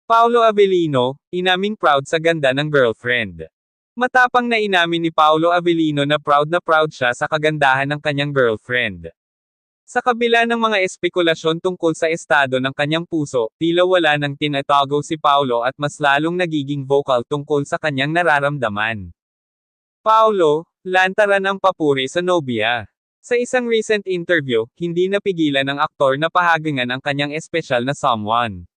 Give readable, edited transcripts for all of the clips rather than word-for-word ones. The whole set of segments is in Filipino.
Paolo Avellino, inaming proud sa ganda ng girlfriend. Matapang na inamin ni Paolo Avellino na proud siya sa kagandahan ng kanyang girlfriend. Sa kabila ng mga espekulasyon tungkol sa estado ng kanyang puso, tila wala nang tinatago si Paolo at mas lalong nagiging vocal tungkol sa kanyang nararamdaman. Paolo, lantaran ang papuri sa nobya. Sa isang recent interview, hindi napigilan ng aktor na pahagingan ang kanyang espesyal na someone.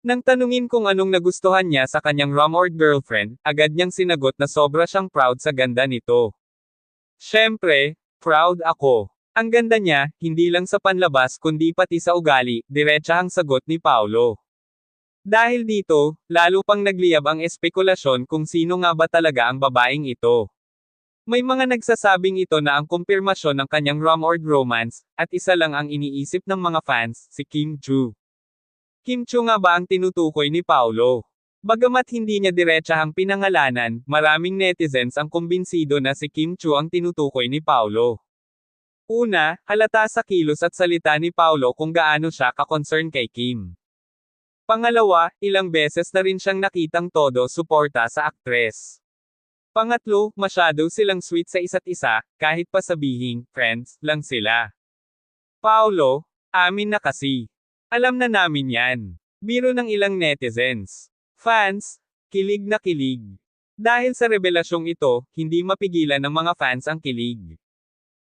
Nang tanungin kung anong nagustuhan niya sa kanyang rumored girlfriend, agad niyang sinagot na sobra siyang proud sa ganda nito. Siyempre, proud ako. Ang ganda niya, hindi lang sa panlabas kundi pati sa ugali, diretsahang sagot ni Paolo. Dahil dito, lalo pang nagliyab ang espekulasyon kung sino nga ba talaga ang babaeng ito. May mga nagsasabing ito na ang kumpirmasyon ng kanyang rumored romance, at isa lang ang iniisip ng mga fans, si Kim Chu. Kim Chu nga ba ang tinutukoy ni Paolo? Bagamat hindi niya diretsahang pinangalanan, maraming netizens ang kumbinsido na si Kim Chu ang tinutukoy ni Paolo. Una, halata sa kilos at salita ni Paolo kung gaano siya ka-concern kay Kim. Pangalawa, ilang beses na rin siyang nakitang todo suporta sa aktres. Pangatlo, masyado silang sweet sa isa't isa, kahit pa sabihing, friends, lang sila. Paolo, amin na kasi. Alam na namin yan. Biro ng ilang netizens. Fans, kilig na kilig. Dahil sa revelasyong ito, hindi mapigilan ng mga fans ang kilig.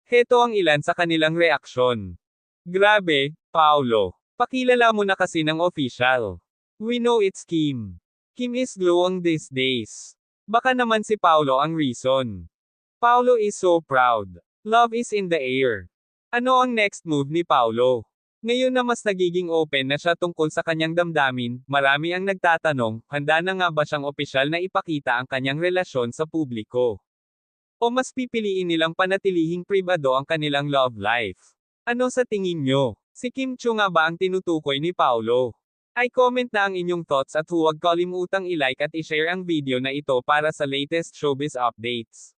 Heto ang ilan sa kanilang reaksyon. Grabe, Paolo. Pakilala mo na kasi ng official. We know it's Kim. Kim is glowing these days. Baka naman si Paolo ang reason. Paolo is so proud. Love is in the air. Ano ang next move ni Paolo? Ngayon na mas nagiging open na siya tungkol sa kanyang damdamin, marami ang nagtatanong, handa na nga ba siyang opisyal na ipakita ang kanyang relasyon sa publiko? O mas pipiliin nilang panatilihing pribado ang kanilang love life? Ano sa tingin nyo? Si Kim Chu nga ba ang tinutukoy ni Paolo? I-comment na ang inyong thoughts at huwag kalimutang i-like at i-share ang video na ito para sa latest showbiz updates.